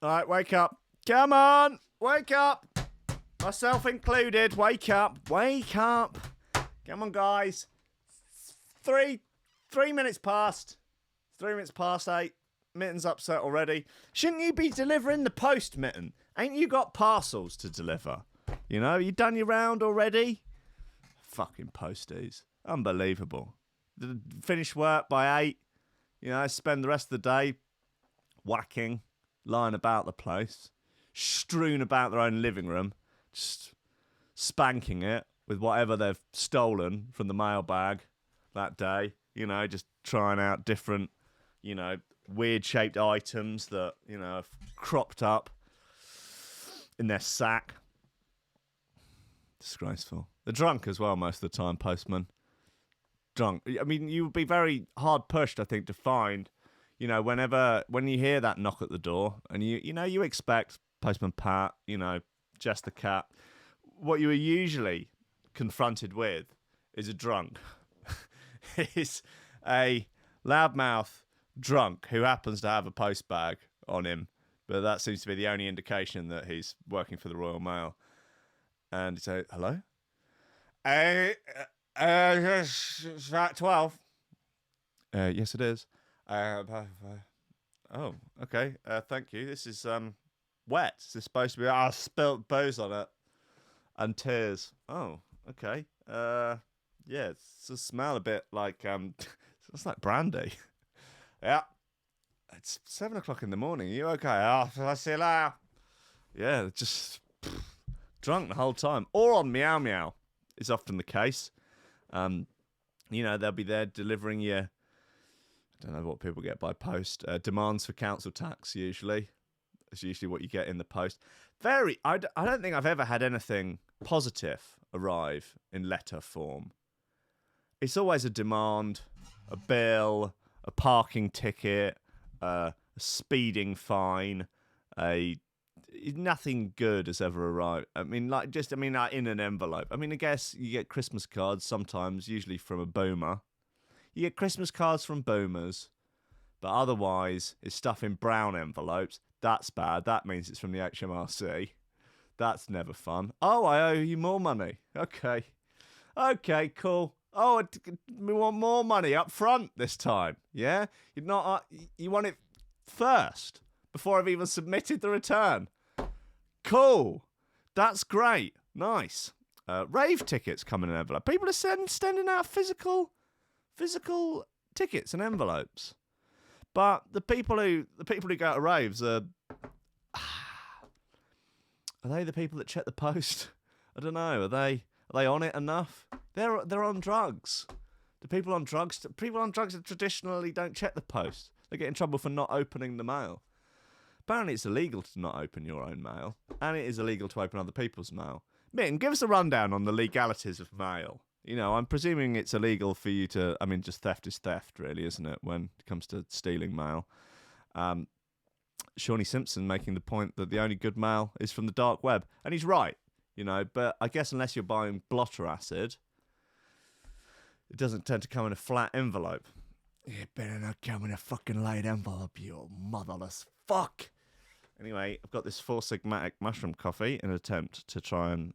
All right, wake up. Come on, wake up. Myself included. Wake up. Wake up. Come on, guys. 3 minutes past. 3 minutes past 8. Mitten's upset already. Shouldn't you be delivering the post, Mitten? Ain't you got parcels to deliver? You know, you done your round already? Fucking posties. Unbelievable. Finish work by 8. You know, spend the rest of the day whacking, lying about the place, strewn about their own living room, just spanking it with whatever they've stolen from the mailbag that day. You know, just trying out different, you know, weird-shaped items that, you know, have cropped up in their sack. Disgraceful. They're drunk as well most of the time, postmen. Drunk. I mean, you would be very hard pushed, I think, to find, you know, when you hear that knock at the door and you expect Postman Pat, you know, Jess the cat. What you are usually confronted with is a drunk. Is a loudmouth drunk who happens to have a post bag on him, but that seems to be the only indication that he's working for the Royal Mail. And you say, hello? It's at 12. Yes, it is. Oh, okay. Thank you. This is wet. Is this supposed to be? I spilt booze on it and tears. Oh, okay. Yeah, it smell a bit like it's like brandy. Yeah, it's 7 o'clock in the morning. Are you okay? Oh, I see you later. Yeah, just drunk the whole time, or on meow meow is often the case. You know, they'll be there delivering you. I don't know what people get by post. Demands for council tax, usually. It's usually what you get in the post. I don't think I've ever had anything positive arrive in letter form. It's always a demand, a bill, a parking ticket, a speeding fine, nothing good has ever arrived. I mean, like in an envelope. I mean, I guess you get Christmas cards sometimes, usually from a boomer. You get Christmas cards from boomers, but otherwise it's stuff in brown envelopes. That's bad. That means it's from the HMRC. That's never fun. Oh, I owe you more money. Okay, cool. Oh, we want more money up front this time. Yeah, you want it first before I've even submitted the return. Cool. That's great. Nice. Rave tickets come in an envelope. People are sending out physical tickets and envelopes. But the people who go to raves are they the people that check the post? I don't know. Are they on it enough? They're on drugs. People on drugs that traditionally don't check the post. They get in trouble for not opening the mail. Apparently it's illegal to not open your own mail, and it is illegal to open other people's mail. Mitten, give us a rundown on the legalities of mail. You know, I'm presuming it's illegal for you to... I mean, just theft is theft, really, isn't it, when it comes to stealing mail? Shawnee Simpson making the point that the only good mail is from the dark web. And he's right, you know, but I guess unless you're buying blotter acid, it doesn't tend to come in a flat envelope. It better not come in a fucking light envelope, you motherless fuck. Anyway, I've got this Four Sigmatic mushroom coffee in an attempt to try and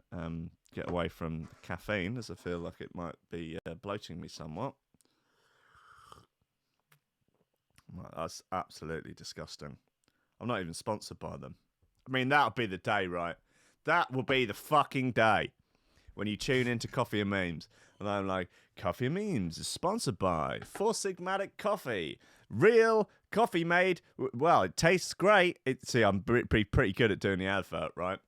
get away from caffeine, as I feel like it might be bloating me somewhat. Well, that's absolutely disgusting. I'm not even sponsored by them. I mean, that'll be the day, right? That will be the fucking day when you tune into Coffee and Memes. And I'm like, Coffee and Memes is sponsored by Four Sigmatic Coffee. Real coffee made... Well, it tastes great. I'm pretty good at doing the advert, right?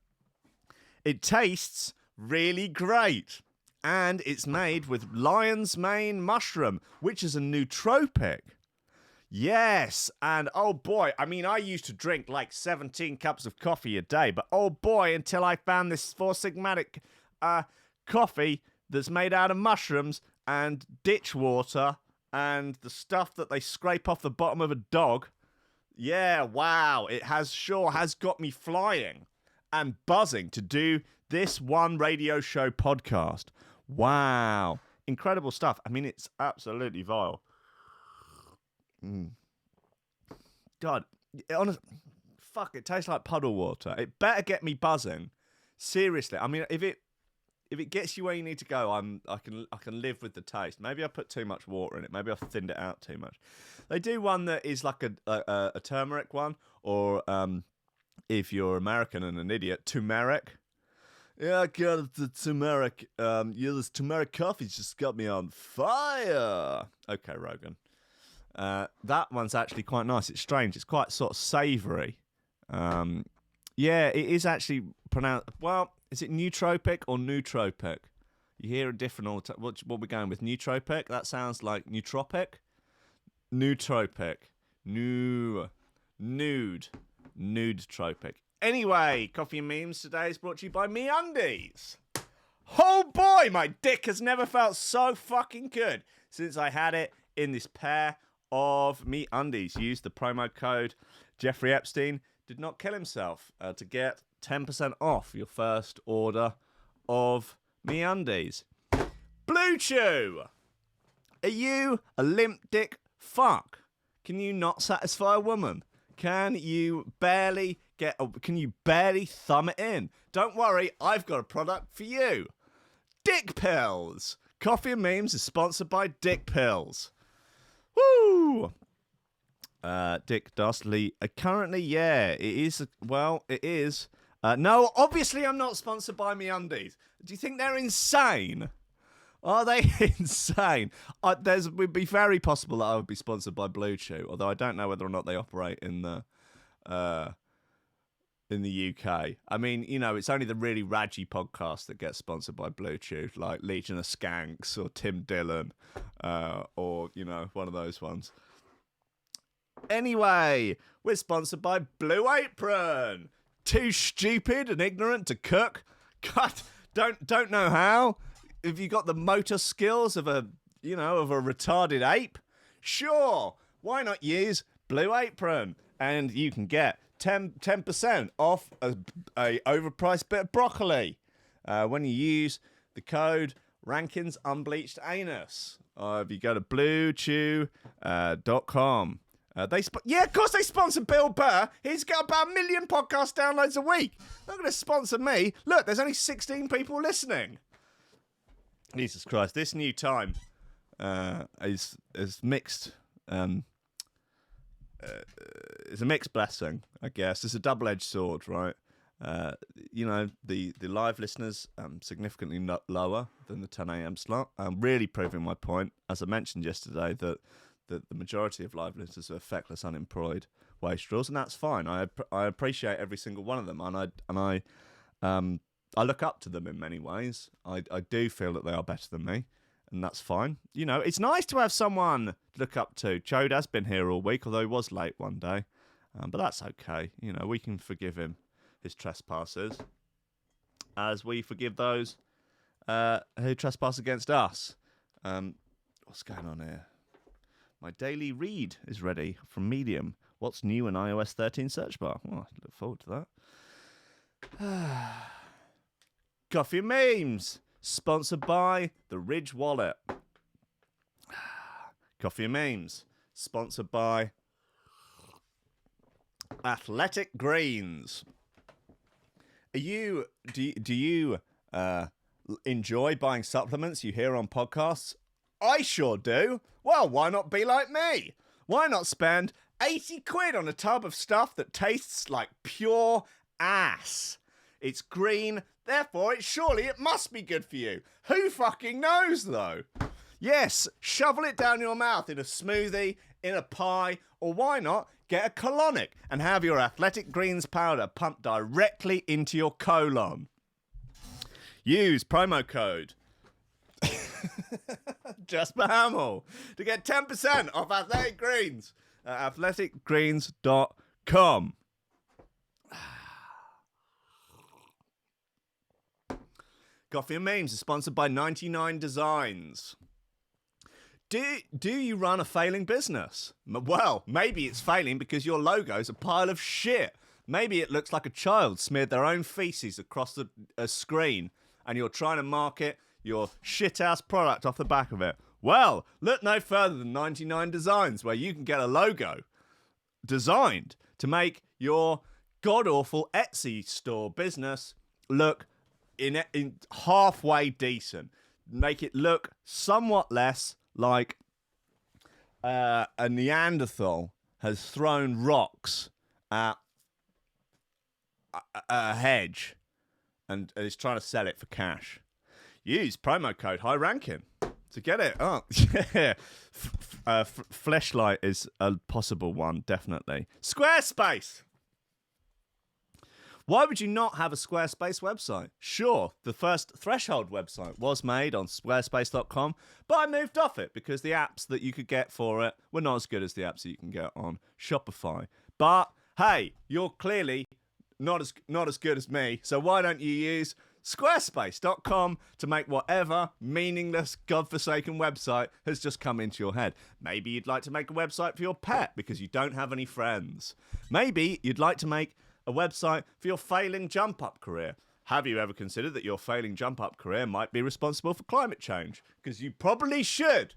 It tastes really great. And it's made with lion's mane mushroom, which is a nootropic. Yes, and oh boy, I mean, I used to drink like 17 cups of coffee a day, but oh boy, until I found this Four Sigmatic coffee that's made out of mushrooms and ditch water and the stuff that they scrape off the bottom of a dog. Yeah, wow, it sure has got me flying and buzzing to do this one radio show podcast. Wow, incredible stuff. I mean, it's absolutely vile. God, honestly, fuck, it tastes like puddle water. It better get me buzzing. Seriously. I mean, if it gets you where you need to go, I can live with the taste. Maybe I put too much water in it. Maybe I've thinned it out too much. They do one that is like a turmeric one, or if you're American and an idiot, turmeric. Yeah, I got the turmeric. This turmeric coffee's just got me on fire. Okay, Rogan. That one's actually quite nice. It's strange. It's quite sort of savoury. Yeah, it is actually pronounced. Well, is it nootropic or nootropic? You hear a different all the time. What we're going with? Nootropic? That sounds like nootropic. Nootropic. Nude tropic. Anyway, Coffee and Memes today is brought to you by MeUndies. Oh boy, my dick has never felt so fucking good since I had it in this pair of MeUndies. Use the promo code Jeffrey Epstein did not kill himself to get 10% off your first order of MeUndies. Blue Chew. Are you a limp dick fuck? Can you not satisfy a woman? Can you barely thumb it in? Don't worry, I've got a product for you. Dick Pills. Coffee and Memes is sponsored by Dick Pills. Woo! Dick Dastardly. Currently, yeah, it is. Well, it is. No, obviously I'm not sponsored by MeUndies. Do you think they're insane? Are they insane? It would be very possible that I would be sponsored by Blue Chew, although I don't know whether or not they operate in the UK. I mean, you know, it's only the really raggy podcast that gets sponsored by Blue Chew, like Legion of Skanks or Tim Dillon, or, you know, one of those ones. Anyway, we're sponsored by Blue Apron. Too stupid and ignorant to cook? God, don't know how? Have you got the motor skills of a retarded ape? Sure, why not use Blue Apron? And you can get 10% off a overpriced bit of broccoli when you use the code Rankin's Unbleached Anus. If you go to bluechew.com. Of course they sponsor Bill Burr. He's got about 1 million podcast downloads a week. They're not going to sponsor me. Look, there's only 16 people listening. Jesus Christ, this new time is mixed. It's a mixed blessing, I guess. It's a double-edged sword, right? You know, the live listeners significantly lower than the 10 a.m. slot. I'm really proving my point, as I mentioned yesterday, that the majority of live listeners are feckless, unemployed wastrels, and that's fine. I appreciate every single one of them, and I look up to them in many ways. I do feel that they are better than me, and that's fine. You know, it's nice to have someone to look up to. Chode has been here all week, although he was late one day, but that's okay. You know, we can forgive him his trespasses, as we forgive those who trespass against us. What's going on here? My daily read is ready from Medium. What's new in iOS 13 search bar? Oh, I look forward to that. Coffee and Memes, sponsored by the Ridge Wallet. Coffee and Memes, sponsored by Athletic Greens. Do you enjoy buying supplements you hear on podcasts? I sure do. Well, why not be like me? Why not spend 80 quid on a tub of stuff that tastes like pure ass? It's green, therefore it must be good for you. Who fucking knows, though? Yes, shovel it down your mouth in a smoothie, in a pie, or why not get a colonic and have your Athletic Greens powder pumped directly into your colon. Use promo code Jasper Hamill to get 10% off Athletic Greens at athleticgreens.com. Coffee and Memes is sponsored by 99 Designs. Do you run a failing business? Well, maybe it's failing because your logo's a pile of shit. Maybe it looks like a child smeared their own feces across a screen and you're trying to market your shit-ass product off the back of it. Well, look no further than 99 Designs, where you can get a logo designed to make your god-awful Etsy store business look in halfway decent. Make it look somewhat less like a Neanderthal has thrown rocks at a hedge and is trying to sell it for cash. Use promo code High Ranking to get it. Oh, yeah. Fleshlight is a possible one, definitely. Squarespace. Why would you not have a Squarespace website? Sure, the first Threshold website was made on squarespace.com, but I moved off it because the apps that you could get for it were not as good as the apps that you can get on Shopify. But hey, you're clearly not as good as me, so why don't you use squarespace.com to make whatever meaningless, godforsaken website has just come into your head. Maybe you'd like to make a website for your pet because you don't have any friends. Maybe you'd like to make a website for your failing jump-up career. Have you ever considered that your failing jump-up career might be responsible for climate change? Because you probably should.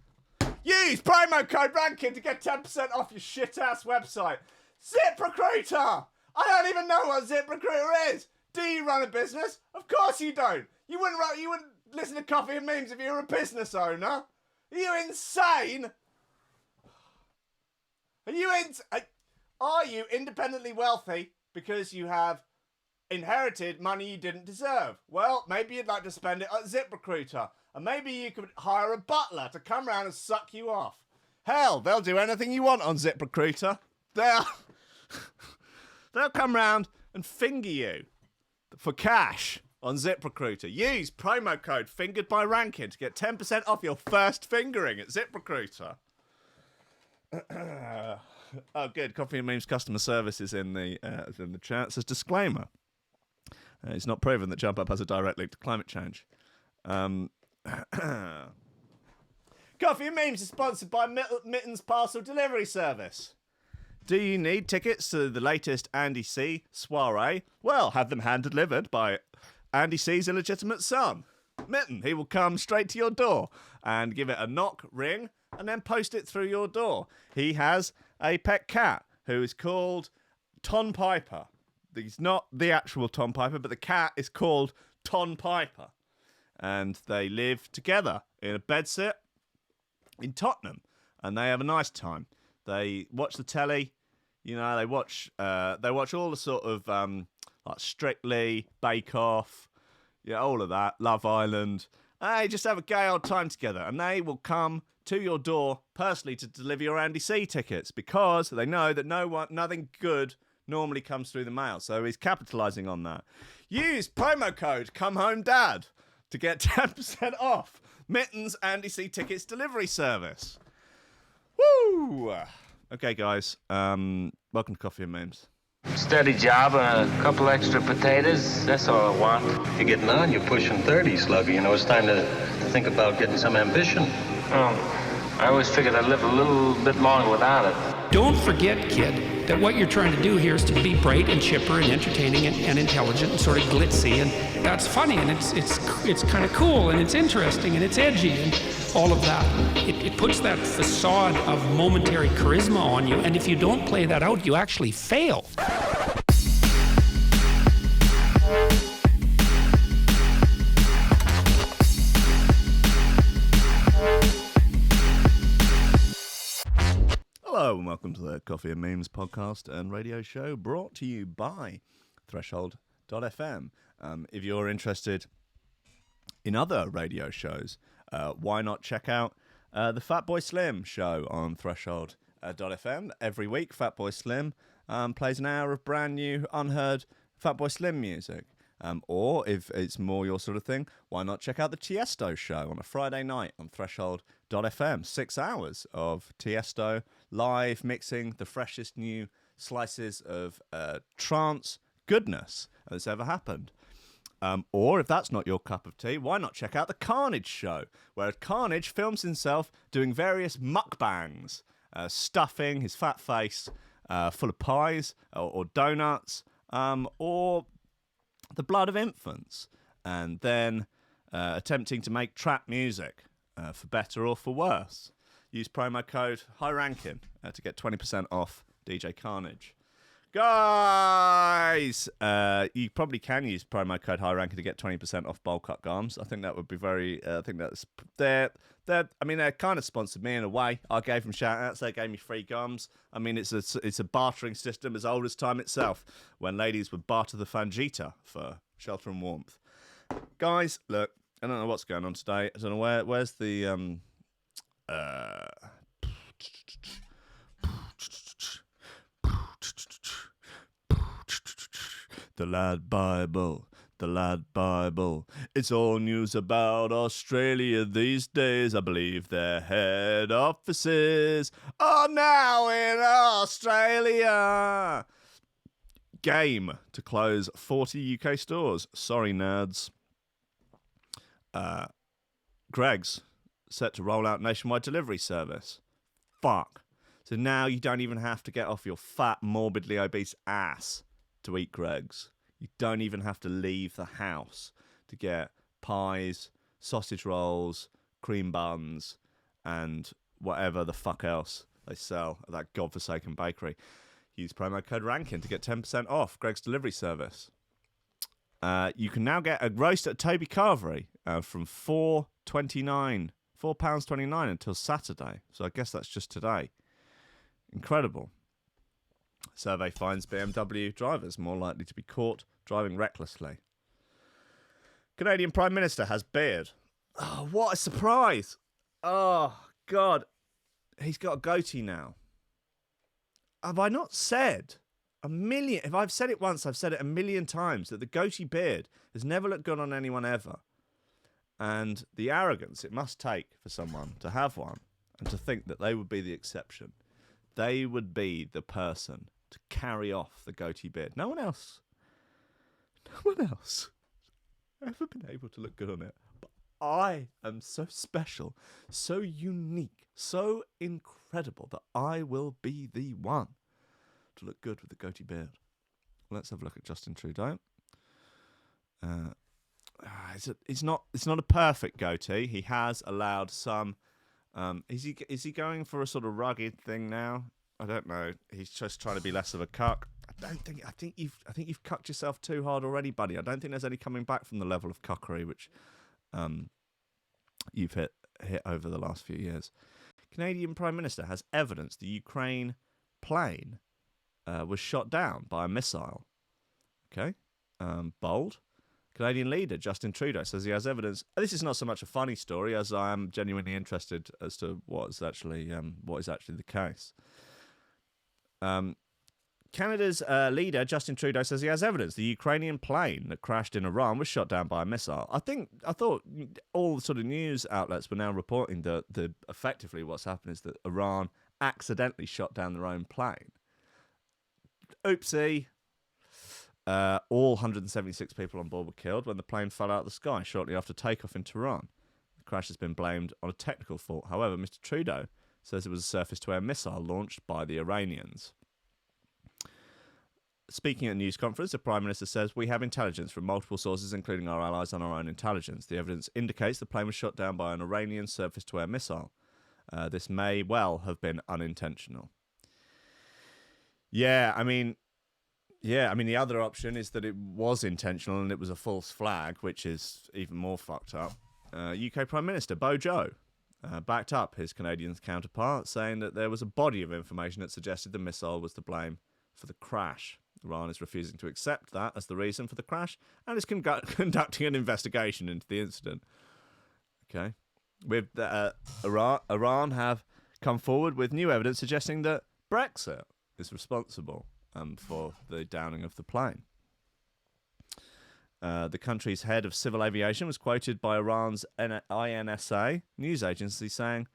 Use promo code RANKIN to get 10% off your shit-ass website. ZipRecruiter! I don't even know what ZipRecruiter is. Do you run a business? Of course you don't. You wouldn't listen to Coffee and Memes if you were a business owner. Are you insane? Are you independently wealthy because you have inherited money you didn't deserve? Well, maybe you'd like to spend it at ZipRecruiter. And maybe you could hire a butler to come round and suck you off. Hell, they'll do anything you want on ZipRecruiter. They'll come round and finger you for cash on ZipRecruiter. Use promo code Fingered by Rankin to get 10% off your first fingering at ZipRecruiter. Oh, good. Coffee and Memes customer service is in the chat. It says disclaimer. It's not proven that Jump Up has a direct link to climate change. Coffee and Memes is sponsored by Mittens Parcel Delivery Service. Do you need tickets to the latest Andy C soiree? Well, have them hand-delivered by Andy C's illegitimate son, Mitten. He will come straight to your door and give it a knock, ring, and then post it through your door. He has a pet cat who is called Ton Piper. He's not the actual Tom Piper, but the cat is called Ton Piper. And they live together in a bedsit in Tottenham, and they have a nice time. They watch the telly, you know. They watch all the sort of like Strictly, Bake Off, yeah, all of that, Love Island. They just have a gay old time together, and they will come to your door personally to deliver your Andy C tickets because they know that nothing good normally comes through the mail. So he's capitalising on that. Use promo code ComeHomeDad to get 10% off Mittens Andy C tickets delivery service. Woo! Okay, guys. Welcome to Coffee and Memes. Steady job and a couple extra potatoes. That's all I want. You're getting on. You're pushing 30, Slugger. You know, it's time to think about getting some ambition. Oh, I always figured I'd live a little bit longer without it. Don't forget, kid, that what you're trying to do here is to be bright and chipper and entertaining and intelligent and sort of glitzy, and that's funny, and it's kind of cool, and it's interesting, and it's edgy, and all of that. It puts that facade of momentary charisma on you, and if you don't play that out, you actually fail. Hello and welcome to the Coffee and Memes podcast and radio show brought to you by Threshold.fm. If you're interested in other radio shows, why not check out the Fatboy Slim show on Threshold.fm. Every week, Fatboy Slim plays an hour of brand new, unheard Fatboy Slim music. Or if it's more your sort of thing, why not check out the Tiesto show on a Friday night on Threshold.fm. 6 hours of Tiesto live mixing the freshest new slices of trance goodness that's ever happened. Or if that's not your cup of tea, why not check out the Carnage show, where Carnage films himself doing various mukbangs, stuffing his fat face full of pies or donuts, or the blood of infants, and then attempting to make trap music for better or for worse. Use promo code HighRankin to get 20% off DJ Carnage. Guys, you probably can use promo code High Ranking to get 20% off Bowl Cut Garms. I think that would be very. I think that's they're. I mean, they kind of sponsored me in a way. I gave them shout outs. They gave me free gums. I mean, it's a bartering system as old as time itself, when ladies would barter the Fangita for shelter and warmth. Guys, look, I don't know what's going on today. I don't know where's the The Lad Bible, the Lad Bible. It's all news about Australia these days. I believe their head offices are now in Australia. Game to close 40 UK stores. Sorry, nerds. Greggs set to roll out nationwide delivery service. Fuck. So now you don't even have to get off your fat, morbidly obese ass to eat Greggs. You don't even have to leave the house to get pies, sausage rolls, cream buns, and whatever the fuck else they sell at that godforsaken bakery. Use promo code RANKIN to get 10% off Greggs delivery service. You can now get a roast at Toby Carvery from £4.29 until Saturday. So I guess that's just today. Incredible. Survey finds BMW drivers more likely to be caught driving recklessly. Canadian Prime Minister has beard. Oh, what a surprise. Oh, God. He's got a goatee now. Have I not said a million? If I've said it once, I've said it a million times, that the goatee beard has never looked good on anyone ever. And the arrogance it must take for someone to have one and to think that they would be the exception. They would be the person to carry off the goatee beard. No one else ever been able to look good on it. But I am so special, so unique, so incredible that I will be the one to look good with the goatee beard. Let's have a look at Justin Trudeau. It's not a perfect goatee. He has allowed some. Is he going for a sort of rugged thing now? I don't know. He's just trying to be less of a cuck. I think you've cucked yourself too hard already, buddy. I don't think there's any coming back from the level of cuckery which you've hit over the last few years. Canadian Prime Minister has evidence the Ukraine plane was shot down by a missile. Okay, bold. Canadian leader Justin Trudeau says he has evidence. This is not so much a funny story as I am genuinely interested as to what is actually the case. Canada's leader Justin Trudeau says he has evidence the Ukrainian plane that crashed in Iran was shot down by a missile. I thought all sort of news outlets were now reporting that effectively what's happened is that Iran accidentally shot down their own plane. Oopsie. All 176 people on board were killed when the plane fell out of the sky shortly after takeoff in Tehran. The crash has been blamed on a technical fault. However, Mr. Trudeau says it was a surface-to-air missile launched by the Iranians. Speaking at a news conference, the Prime Minister says, "We have intelligence from multiple sources, including our allies and our own intelligence. The evidence indicates the plane was shot down by an Iranian surface-to-air missile. This may well have been unintentional." Yeah, I mean, the other option is that it was intentional and it was a false flag, which is even more fucked up. UK Prime Minister Bojo backed up his Canadian counterpart, saying that there was a body of information that suggested the missile was to blame for the crash. Iran is refusing to accept that as the reason for the crash and is conducting an investigation into the incident. Okay. With Iran have come forward with new evidence suggesting that Brexit is responsible for the downing of the plane. The country's head of civil aviation was quoted by Iran's INSA news agency saying,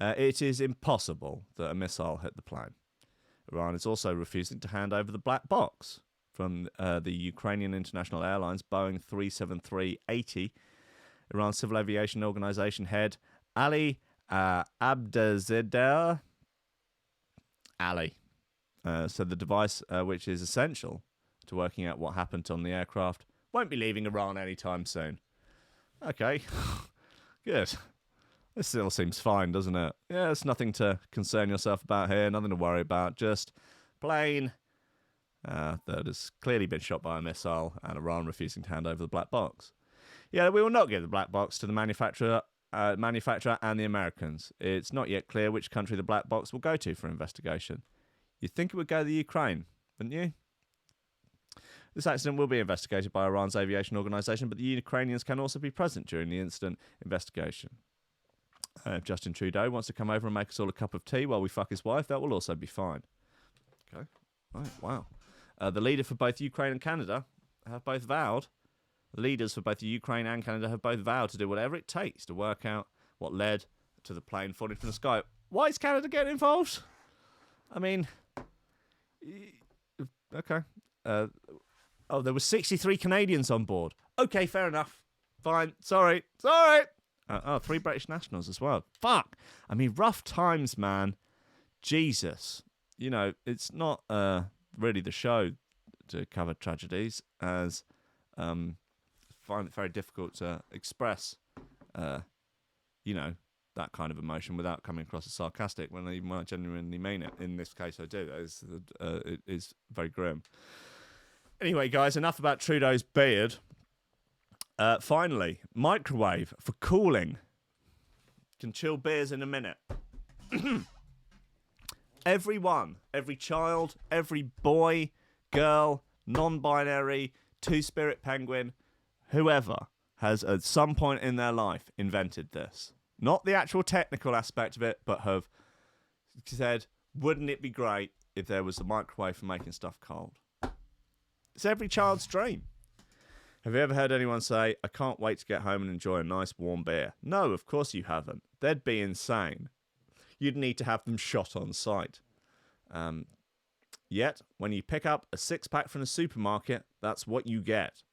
it is impossible that a missile hit the plane. Iran is also refusing to hand over the black box from the Ukrainian International Airlines Boeing 373-80. Iran's Civil Aviation Organization head Ali Abdazadeh said the device, which is essential to working out what happened on the aircraft, won't be leaving Iran anytime soon. Okay, good. This all seems fine, doesn't it? Yeah, there's nothing to concern yourself about here, nothing to worry about, just plain that has clearly been shot by a missile, and Iran refusing to hand over the black box. Yeah, we will not give the black box to the manufacturer and the Americans. It's not yet clear which country the black box will go to for investigation. You'd think it would go to the Ukraine, wouldn't you? This accident will be investigated by Iran's aviation organisation, but the Ukrainians can also be present during the incident investigation. If Justin Trudeau wants to come over and make us all a cup of tea while we fuck his wife, that will also be fine. Okay. Right, wow. The leader for both Ukraine and Canada have both vowed. The leaders for both the Ukraine and Canada have both vowed to do whatever it takes to work out what led to the plane falling from the sky. Why is Canada getting involved? I mean, okay. There were 63 Canadians on board. Okay, fair enough. Fine. Sorry. 3 British nationals as well. Fuck. I mean, rough times, man. Jesus. You know, it's not really the show to cover tragedies, as find it very difficult to express, that kind of emotion without coming across as sarcastic when I might genuinely mean it. In this case, I do. It is very grim. Anyway, guys, enough about Trudeau's beard. Finally, microwave for cooling. Can chill beers in a minute. Everyone, every child, every boy, girl, non-binary, two-spirit penguin, whoever has at some point in their life invented this. Not the actual technical aspect of it, but have said, wouldn't it be great if there was a microwave for making stuff cold? It's every child's dream. Have you ever heard anyone say, I can't wait to get home and enjoy a nice warm beer? No, of course you haven't. They'd be insane. You'd need to have them shot on sight. Yet, when you pick up a 6-pack from the supermarket, that's what you get.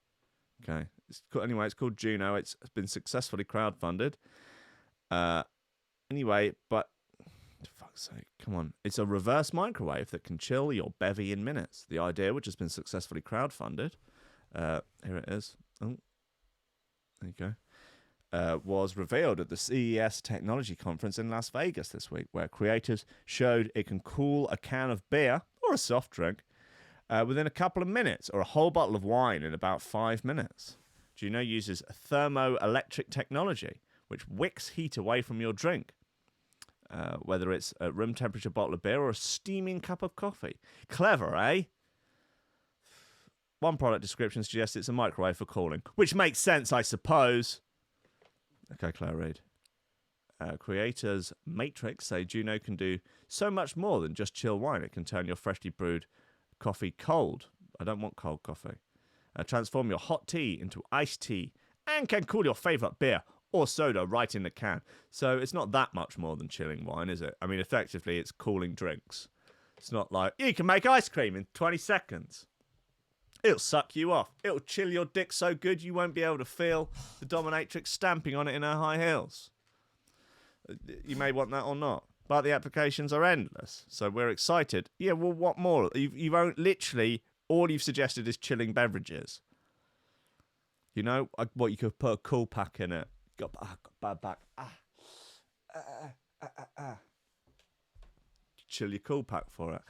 Okay. It's called Juno. It's been successfully crowdfunded. Anyway, but for fuck's sake, come on. It's a reverse microwave that can chill your bevy in minutes. The idea, which has been successfully crowdfunded, here it is. Oh, there you go. Was revealed at the CES Technology Conference in Las Vegas this week, where creators showed it can cool a can of beer or a soft drink within a couple of minutes, or a whole bottle of wine in about 5 minutes. Juno uses thermoelectric technology, which wicks heat away from your drink, whether it's a room temperature bottle of beer or a steaming cup of coffee. Clever, eh? One product description suggests it's a microwave for cooling, which makes sense, I suppose. Okay, Claire Reid. Creators Matrix say Juno can do so much more than just chill wine. It can turn your freshly brewed coffee cold. I don't want cold coffee. Transform your hot tea into iced tea, and can cool your favourite beer or soda right in the can. So it's not that much more than chilling wine, is it? I mean, effectively, it's cooling drinks. It's not like, you can make ice cream in 20 seconds. It'll suck you off. It'll chill your dick so good you won't be able to feel the dominatrix stamping on it in her high heels. You may want that or not. But the applications are endless. So we're excited. Yeah, well, what more? You've literally, all you've suggested is chilling beverages. You know, what, you could put a cool pack in it. Got bad back. Chill your cool pack for it.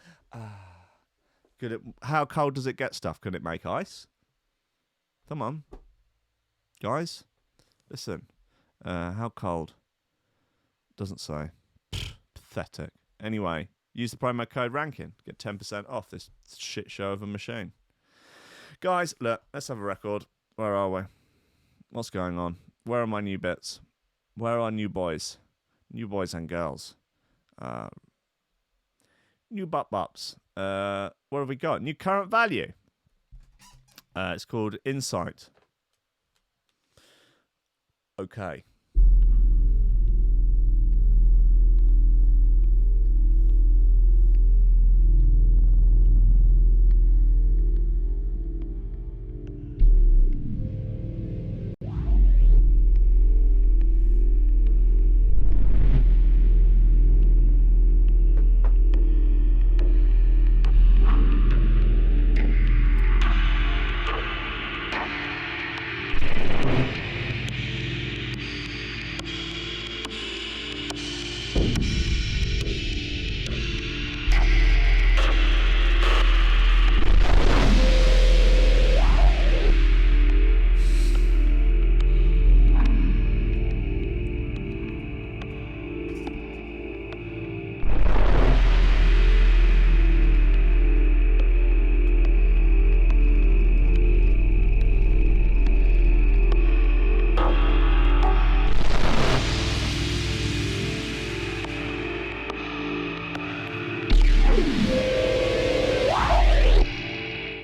How cold does it get stuff? Can it make ice? Come on. Guys, listen. How cold? Doesn't say. Pathetic. Anyway, use the promo code RANKIN. Get 10% off this shit show of a machine. Guys, look, let's have a record. Where are we? What's going on? Where are my new bits? Where are new boys? New boys and girls. New butt-bups. What have we got? New current value. It's called Insight. Okay.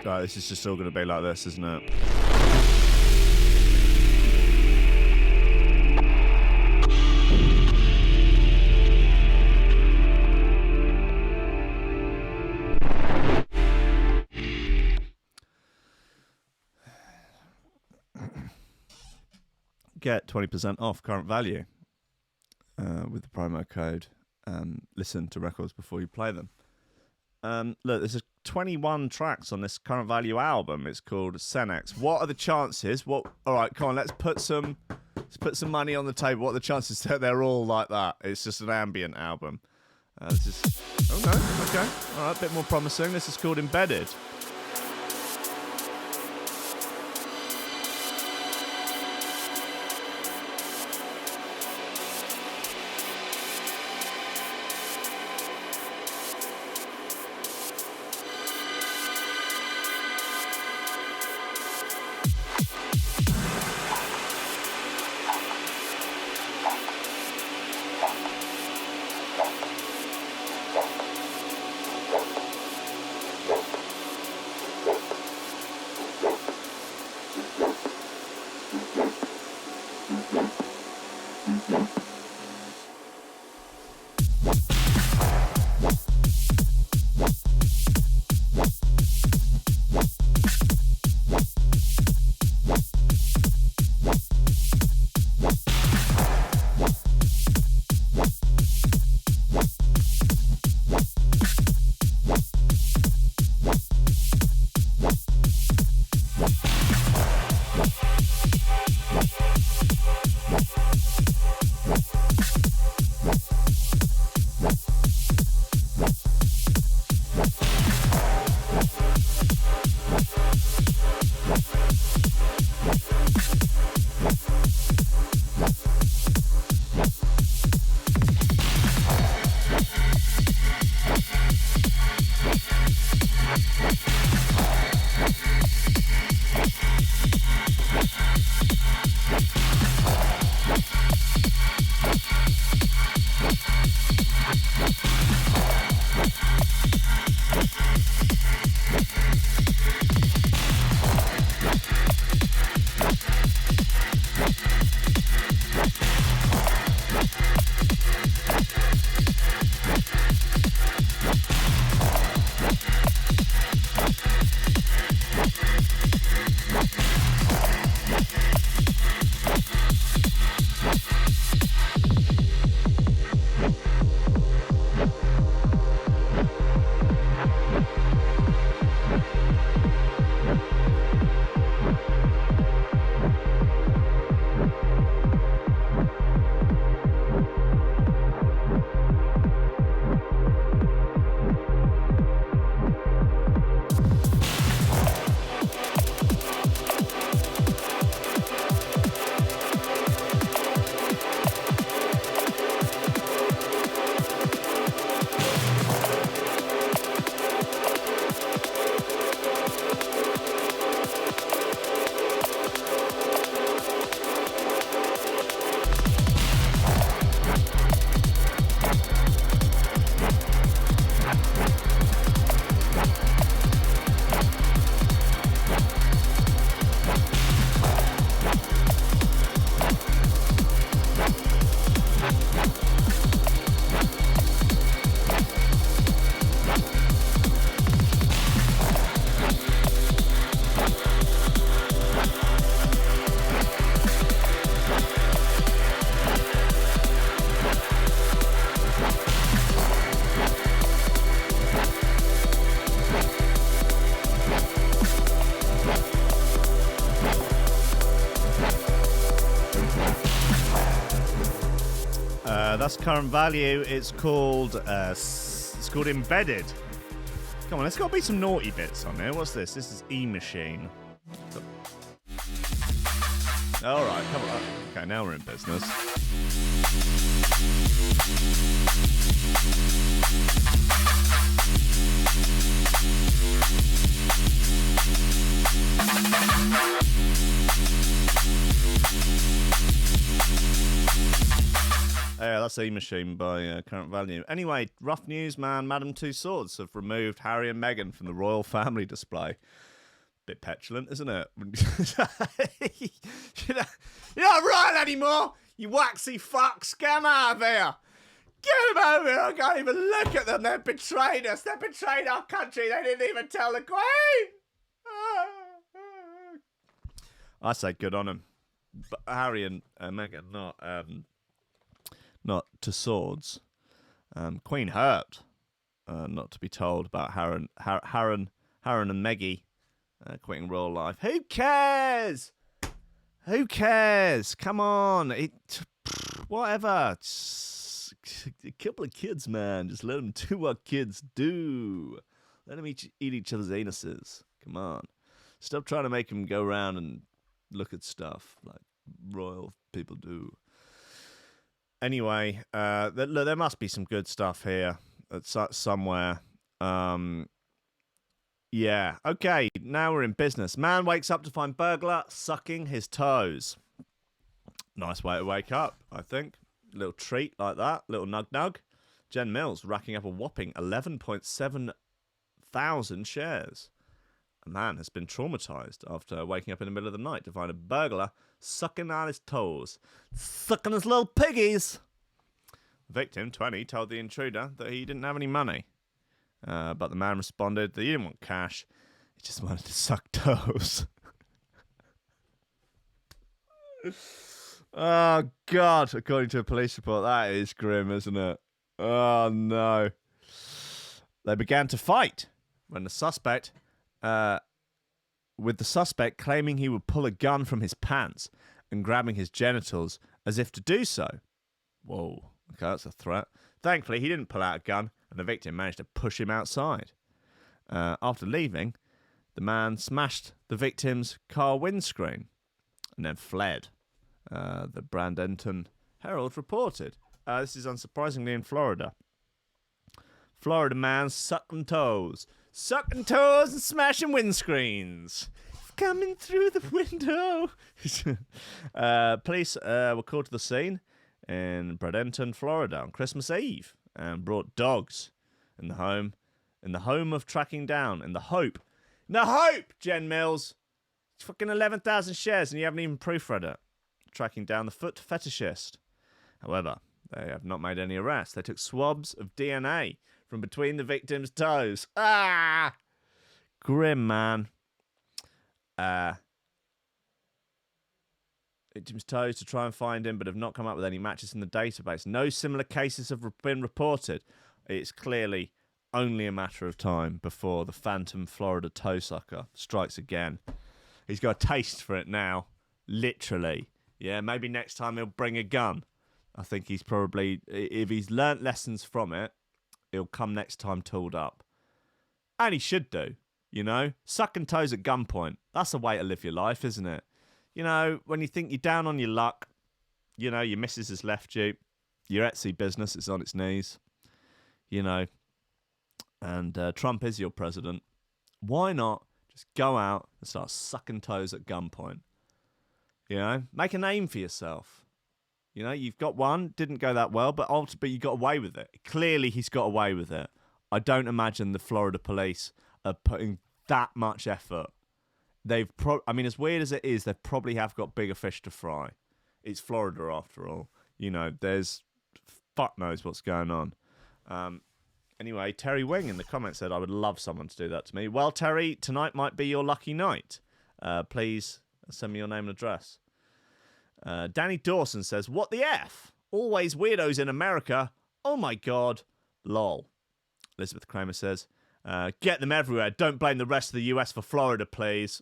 Right, this is just all going to be like this, isn't it? Get 20% off current value with the promo code. Listen to records before you play them. Look, there's 21 tracks on this current value album. It's called Senex. What are the chances? All right, come on, let's put some money on the table. What are the chances that they're all like that? It's just an ambient album. Oh no, okay, all right, a bit more promising. This is called Embedded. That's current value. It's called Embedded. Come on, there's got to be some naughty bits on here. What's this? This is E-Machine. All right, come on. Okay, now we're in business. Yeah, that's E-Machine by current value. Anyway, rough news, man. Madame Two Swords have removed Harry and Meghan from the royal family display. Bit petulant, isn't it? You're not right anymore, you waxy fucks. Get out of here. Get them over here. I can't even look at them. They've betrayed us. They've betrayed our country. They didn't even tell the Queen. I say good on them. But Harry and Meghan, not to swords. Queen hurt, not to be told about Harren and Meggie quitting royal life. Who cares? Who cares? Come on, whatever. Just a couple of kids, man. Just let them do what kids do. Let them eat each other's anuses. Come on. Stop trying to make them go around and look at stuff like royal people do. Anyway, there must be some good stuff here somewhere. Yeah. Okay, now we're in business. Man wakes up to find burglar sucking his toes. Nice way to wake up, I think. Little treat like that. Little nug. Jen Mills racking up a whopping 11.7 thousand shares. A man has been traumatized after waking up in the middle of the night to find a burglar sucking on his toes. Sucking his little piggies. The victim, 20, told the intruder that he didn't have any money. But the man responded that he didn't want cash. He just wanted to suck toes. Oh, God. According to a police report, that is grim, isn't it? Oh, no. They began to fight when the suspect... with the suspect claiming he would pull a gun from his pants and grabbing his genitals as if to do so. Whoa, okay, that's a threat. Thankfully, he didn't pull out a gun, and the victim managed to push him outside. After leaving, the man smashed the victim's car windscreen and then fled. The Bradenton Herald reported. This is unsurprisingly in Florida. Florida man sucking toes. Sucking toes and smashing windscreens. Coming through the window. Police were called to the scene in Bradenton, Florida on Christmas Eve and brought dogs in the home of tracking down in the hope, Jen Mills. It's fucking 11,000 shares and you haven't even proofread it. Tracking down the foot fetishist. However, they have not made any arrests. They took swabs of DNA from between the victim's toes. Ah! Grim, man. Victim's toes to try and find him, but have not come up with any matches in the database. No similar cases have been reported. It's clearly only a matter of time before the phantom Florida toe sucker strikes again. He's got a taste for it now. Literally. Yeah, maybe next time he'll bring a gun. I think he's probably, if he's learnt lessons from it, he'll come next time tooled up. And he should do, you know? Sucking toes at gunpoint. That's a way to live your life, isn't it? You know, when you think you're down on your luck, you know, your missus has left you, your Etsy business is on its knees, you know, and Trump is your president. Why not just go out and start sucking toes at gunpoint? You know, make a name for yourself. You know, you've got one, didn't go that well, but you got away with it. Clearly, he's got away with it. I don't imagine the Florida police are putting that much effort. I mean, as weird as it is, they probably have got bigger fish to fry. It's Florida after all. You know, there's fuck knows what's going on. Anyway, Terry Wing in the comments said, I would love someone to do that to me. Well, Terry, tonight might be your lucky night. Please send me your name and address. Danny Dawson says, what the F? Always weirdos in America. Oh my God. Lol. Elizabeth Kramer says, get them everywhere. Don't blame the rest of the US for Florida, please.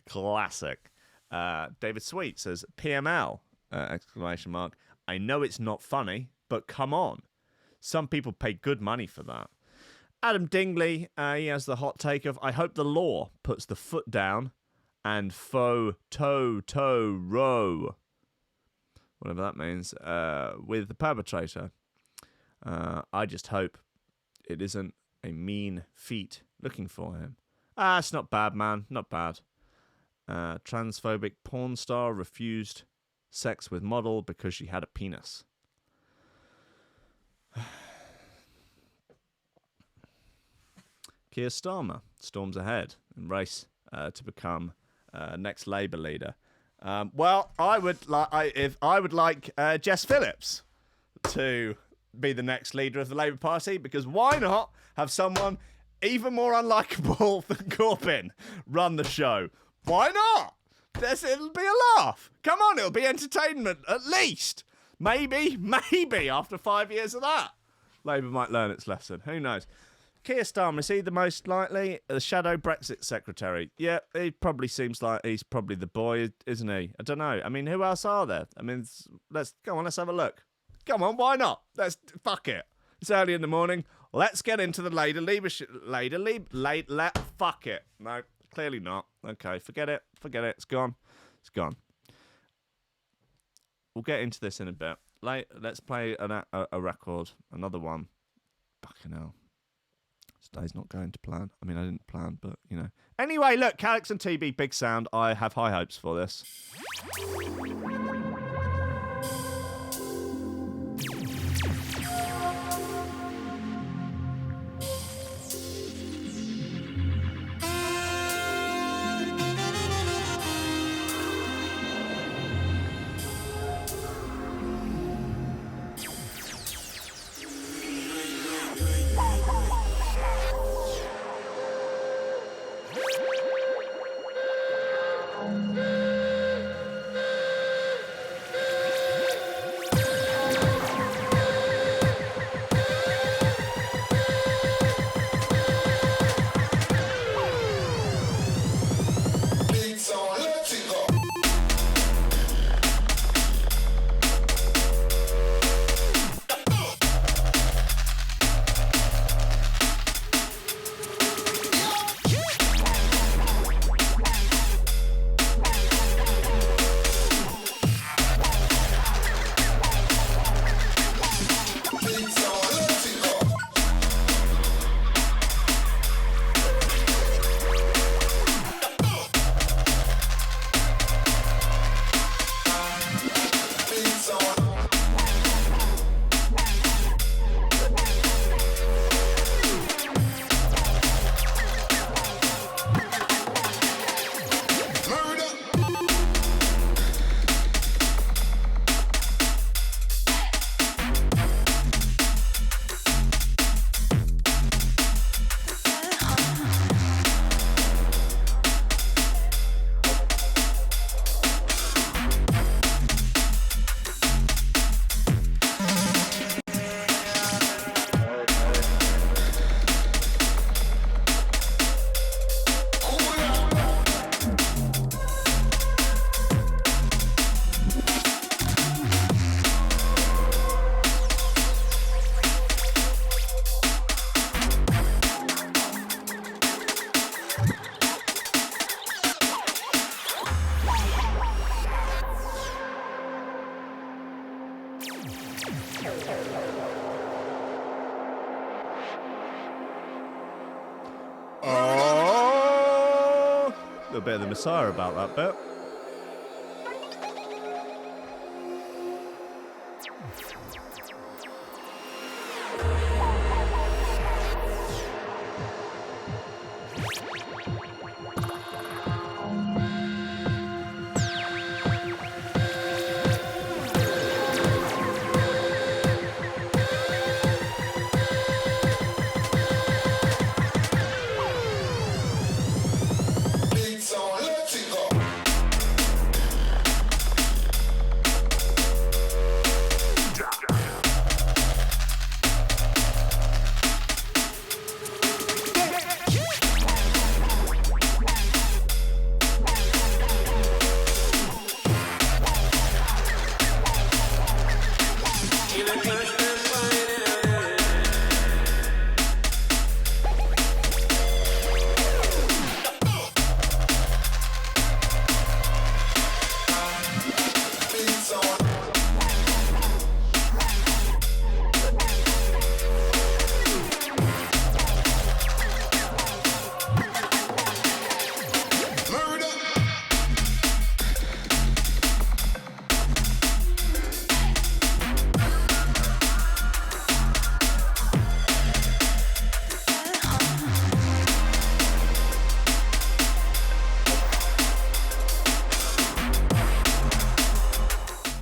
Classic. David Sweet says, PML, exclamation mark. I know it's not funny, but come on. Some people pay good money for that. Adam Dingley, he has the hot take of, I hope the law puts the foot down and faux toe row, whatever that means, with the perpetrator. I just hope it isn't a mean feet looking for him. It's not bad, man. Not bad. Transphobic porn star refused sex with model because she had a penis. Keir Starmer storms ahead in race to become next Labour leader. Well, I would like Jess Phillips to be the next leader of the Labour Party, because why not have someone even more unlikable than Corbyn run the show? Why not? It'll be a laugh. Come on, it'll be entertainment at least. Maybe after 5 years of that, Labour might learn its lesson. Who knows? Keir Starmer, is he the most likely? The shadow Brexit secretary. Yeah, he probably seems like he's probably the boy, isn't he? I don't know. I mean, who else are there? I mean, let's have a look. Come on, why not? Fuck it. It's early in the morning. Let's get into the fuck it. No, clearly not. Okay, forget it. It's gone. We'll get into this in a bit. Let's play a record, another one. Fucking hell. Today's not going to plan. I mean, I didn't plan, but, you know. Anyway, look, Calix and TB, big sound. I have high hopes for this. Oh! A little bit of the Messiah about that bit.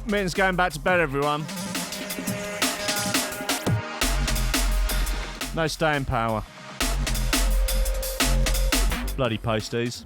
Minton's going back to bed, everyone. No staying power. Bloody posties.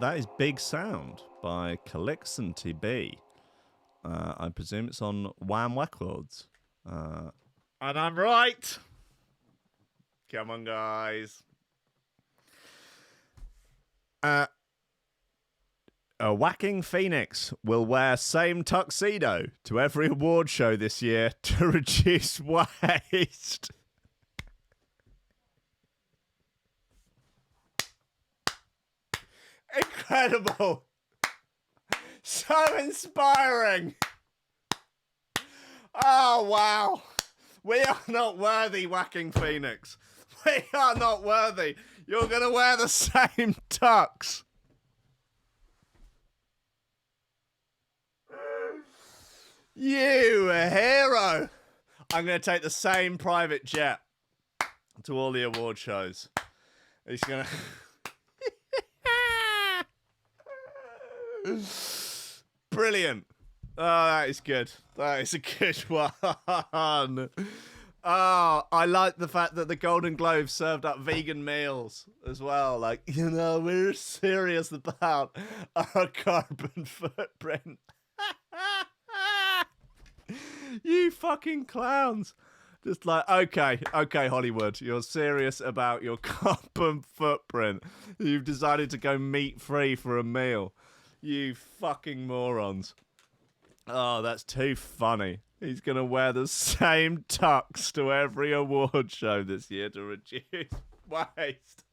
That is Big Sound by Calixon TB. I presume it's on Wham Records. And I'm right. Come on, guys. A whacking phoenix will wear same tuxedo to every award show this year to reduce waste. Incredible. So inspiring. Oh, wow. We are not worthy, Whacking Phoenix. We are not worthy. You're going to wear the same tux. You a hero. I'm going to take the same private jet to all the award shows. He's going to... Brilliant. Oh, that is good. That is a good one. Oh, I like the fact that the Golden Globe served up vegan meals as well. Like, you know, we're serious about our carbon footprint. You fucking clowns. Just like, okay, Hollywood, you're serious about your carbon footprint. You've decided to go meat-free for a meal. You fucking morons. Oh, that's too funny. He's going to wear the same tux to every award show this year to reduce waste.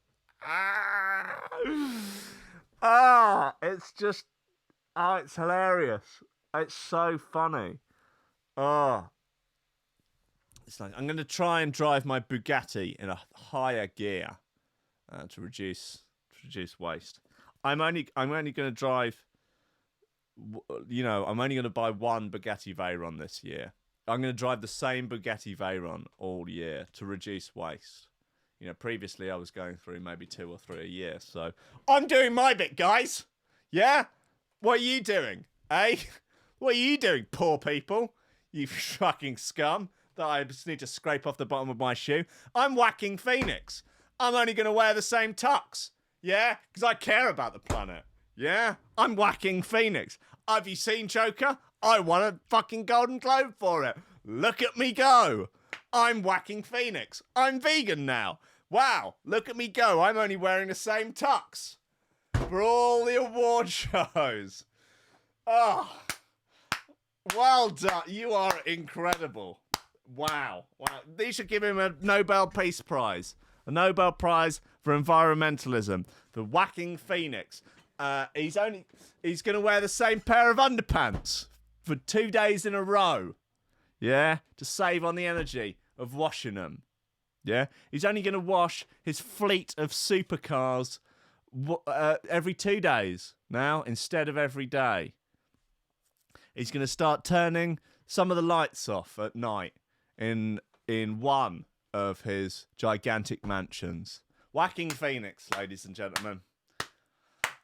It's just... Oh, it's hilarious. It's so funny. Oh. It's like, I'm going to try and drive my Bugatti in a higher gear to reduce waste. I'm only going to drive, you know, I'm only going to buy one Bugatti Veyron this year. I'm going to drive the same Bugatti Veyron all year to reduce waste. You know, previously I was going through maybe 2 or 3 a year. So I'm doing my bit, guys. Yeah? What are you doing? Eh? What are you doing, poor people? You fucking scum that I just need to scrape off the bottom of my shoe. I'm Whacking Phoenix. I'm only going to wear the same tux. Yeah? Because I care about the planet. Yeah? I'm Whacking Phoenix. Have you seen Joker? I won a fucking Golden Globe for it. Look at me go. I'm Whacking Phoenix. I'm vegan now. Wow, look at me go. I'm only wearing the same tux for all the award shows. Oh, well done. You are incredible. Wow. They should give him a Nobel Peace Prize. A Nobel Prize for environmentalism. The Whacking Phoenix. He's going to wear the same pair of underpants for 2 days in a row. Yeah? To save on the energy of washing them. Yeah? He's only going to wash his fleet of supercars every 2 days now instead of every day. He's going to start turning some of the lights off at night in one of his gigantic mansions. Whacking Phoenix, ladies and gentlemen.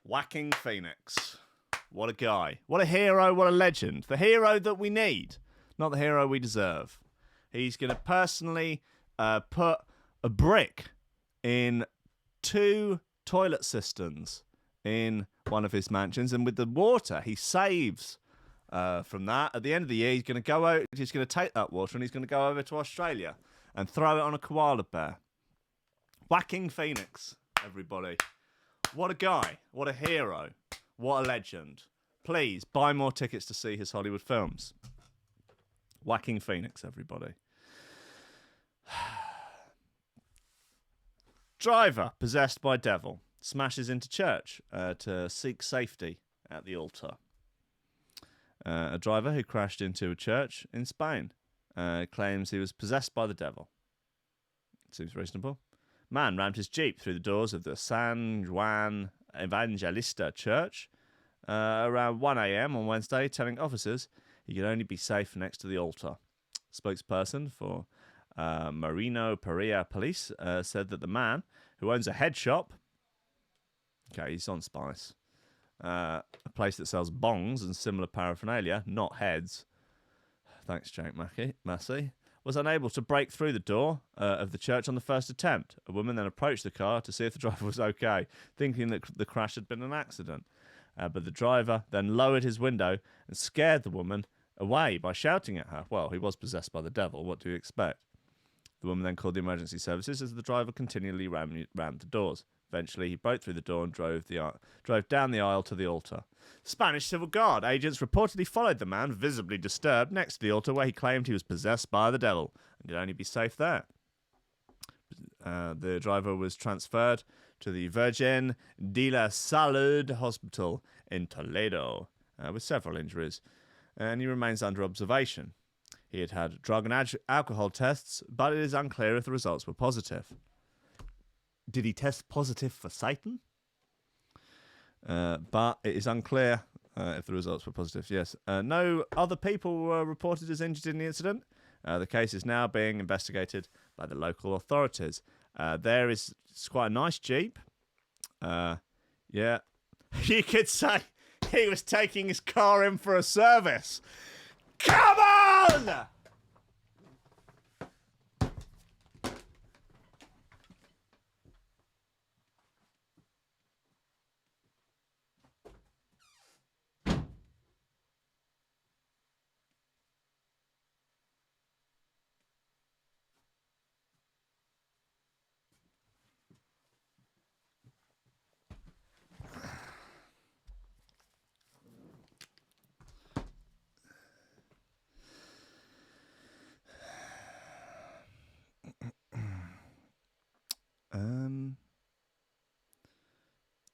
Whacking Phoenix. What a guy. What a hero. What a legend. The hero that we need, not the hero we deserve. He's going to personally put a brick in 2 toilet cisterns in one of his mansions, and with the water he saves from that, at the end of the year, he's going to take that water and he's going to go over to Australia and throw it on a koala bear. Whacking Phoenix, everybody. What a guy. What a hero. What a legend. Please buy more tickets to see his Hollywood films. Whacking Phoenix, everybody. Driver, possessed by devil, smashes into church to seek safety at the altar. A driver who crashed into a church in Spain claims he was possessed by the devil. Seems reasonable. Man rammed his Jeep through the doors of the San Juan Evangelista Church around 1 a.m. on Wednesday, telling officers he could only be safe next to the altar. Spokesperson for Marino Perea Police said that the man, who owns a head shop, okay, he's on Spice, a place that sells bongs and similar paraphernalia, not heads, thanks Jake Massey, was unable to break through the door of the church on the first attempt. A woman then approached the car to see if the driver was okay, thinking that the crash had been an accident. But the driver then lowered his window and scared the woman away by shouting at her. Well, he was possessed by the devil. What do you expect? The woman then called the emergency services as the driver continually rammed the doors. Eventually, he broke through the door and drove down the aisle to the altar. Spanish Civil Guard agents reportedly followed the man, visibly disturbed, next to the altar where he claimed he was possessed by the devil and could only be safe there. The driver was transferred to the Virgen de la Salud Hospital in Toledo with several injuries, and he remains under observation. He had had drug and alcohol tests, but it is unclear if the results were positive. Did he test positive for Satan? But it is unclear if the results were positive, yes. No other people were reported as injured in the incident. The case is now being investigated by the local authorities. It's quite a nice Jeep. Yeah. You could say he was taking his car in for a service. Come on!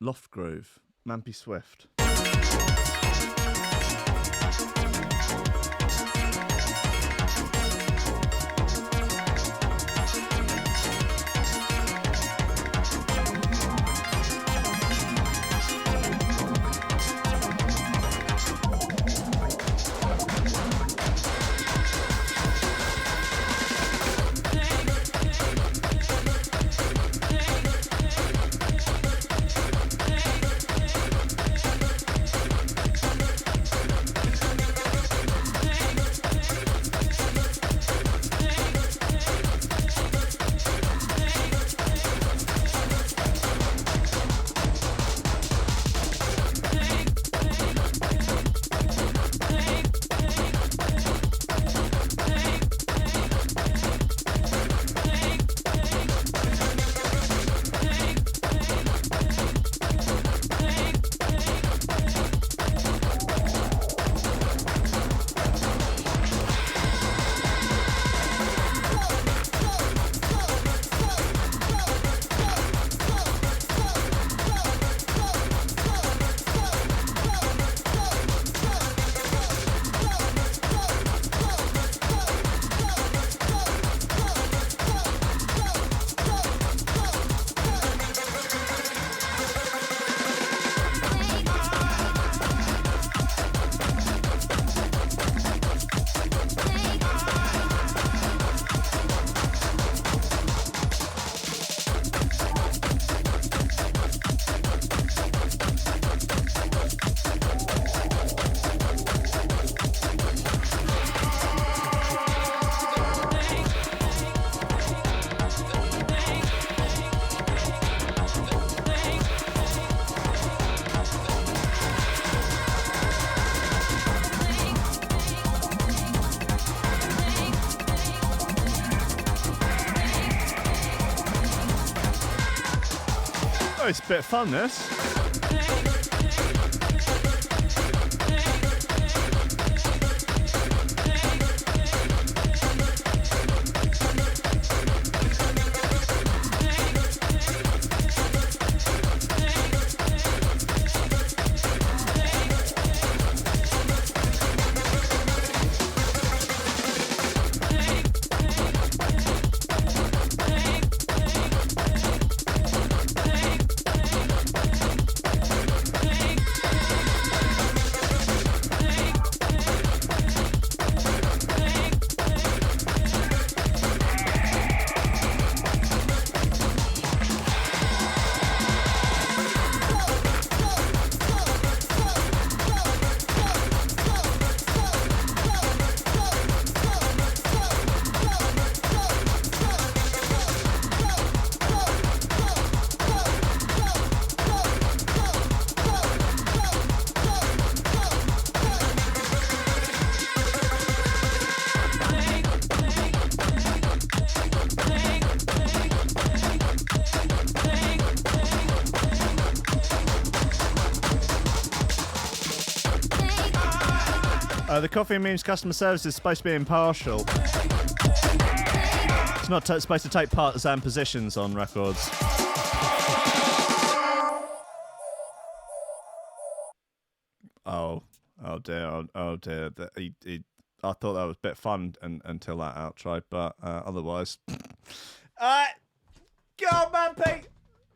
Loftgrove, Mampy Swift. Oh, it's a bit of fun, this. The Coffee and Memes customer service is supposed to be impartial. It's not supposed to take partisan positions on records. Oh dear. I thought that was a bit fun until that outro, but otherwise. Alright, go on, man, Pete.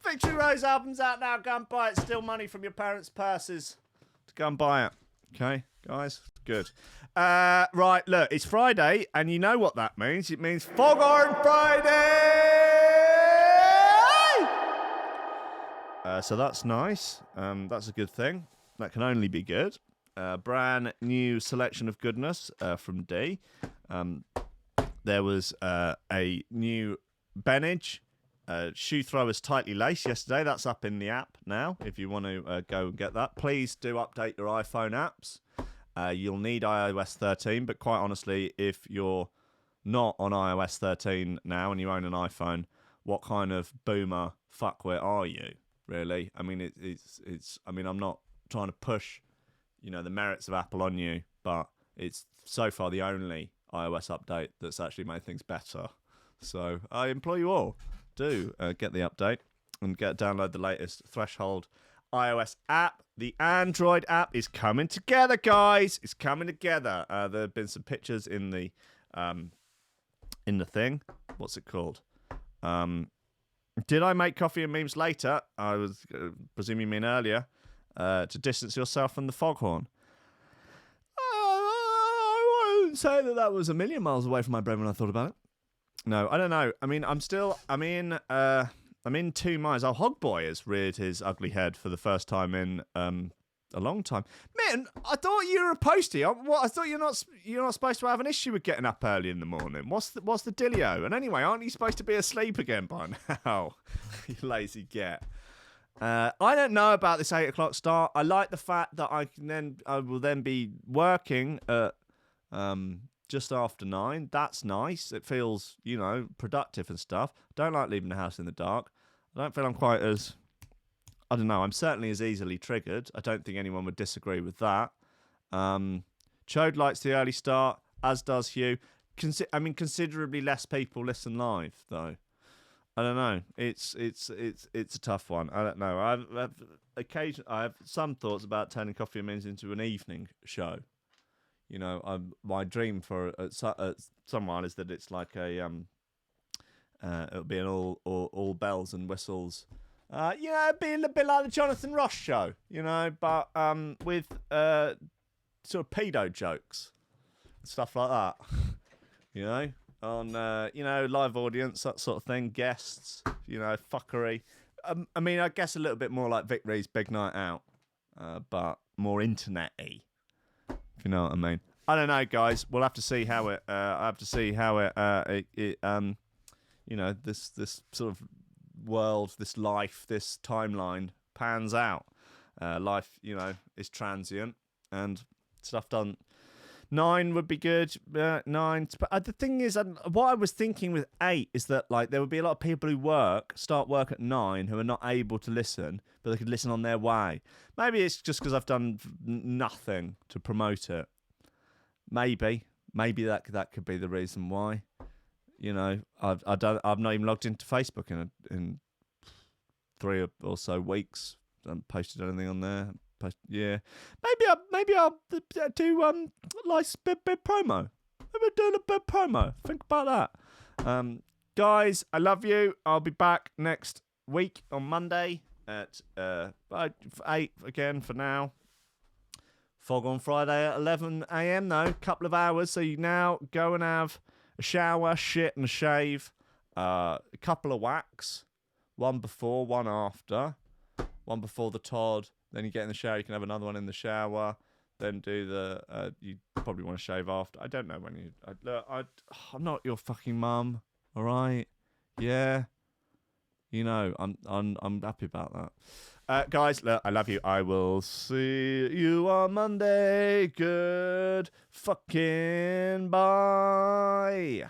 Victory Rose album's out now. Go and buy it. Steal money from your parents' purses to go and buy it. Okay, guys? Good. Right, look, it's Friday, and you know what that means. It means Foghorn Friday! So that's nice. That's a good thing. That can only be good. Brand new selection of goodness from D. There was a new Benage shoe throwers tightly laced yesterday. That's up in the app now if you want to go and get that. Please do update your iPhone apps. You'll need iOS 13, but quite honestly, if you're not on iOS 13 now and you own an iPhone, what kind of boomer fuckwit are you, really? I mean, it's. I mean, I'm not trying to push, the merits of Apple on you, but it's so far the only iOS update that's actually made things better. So I implore you all, do get the update and download the latest Threshold iOS app. The Android app is coming together, guys. It's coming together. There have been some pictures in the thing. What's it called? Did I make Coffee and Memes later? I was presuming you mean earlier. To distance yourself from the foghorn. I won't say that was a million miles away from my brain when I thought about it. No, I don't know. I mean, I'm in two minds. Oh, Hogboy has reared his ugly head for the first time in a long time. Man, I thought you were a postie. I thought you're not supposed to have an issue with getting up early in the morning. What's the dealio? And anyway, aren't you supposed to be asleep again by now? You lazy get. I don't know about this 8 o'clock start. I like the fact that I will then be working at just after 9. That's nice. It feels, productive and stuff. Don't like leaving the house in the dark. I don't feel I'm quite as, I don't know, I'm certainly as easily triggered. I don't think anyone would disagree with that. Chode likes the early start, as does Hugh. Considerably less people listen live, though. I don't know. It's a tough one. I don't know. I have some thoughts about turning Coffee and Memes into an evening show. My dream for someone is that it's like a it'll be an all bells and whistles. It'd be a little bit like the Jonathan Ross show, but with sort of pedo jokes, stuff like that. On live audience, that sort of thing, guests, fuckery. I guess a little bit more like Vic Reed's Big Night Out, but more internet-y. If you know what I mean. I don't know, guys. We'll have to see how it. I have to see how this sort of world, this life, this timeline pans out. Life, is transient, and stuff doesn't. 9 would be good. 9. But the thing is, what I was thinking with 8 is that there would be a lot of people who start work at 9 who are not able to listen, but they could listen on their way. Maybe it's just because I've done nothing to promote it. Maybe that could be the reason why. I've not even logged into Facebook in 3 or so weeks. I haven't posted anything on there. Yeah, maybe I'll do bit promo. Maybe do a bit promo. Think about that, guys. I love you. I'll be back next week on Monday at 8 again. For now, Foghorn Friday at 11 a.m. though, couple of hours. So you now go and have a shower, shit, and a shave. A couple of whacks, one before, one after, one before the Todd. Then you get in the shower, you can have another one in the shower. Then do the, you probably want to shave after. I don't know when you, I'm not your fucking mum, all right? Yeah. I'm happy about that. Guys, look, I love you. I will see you on Monday. Good fucking bye.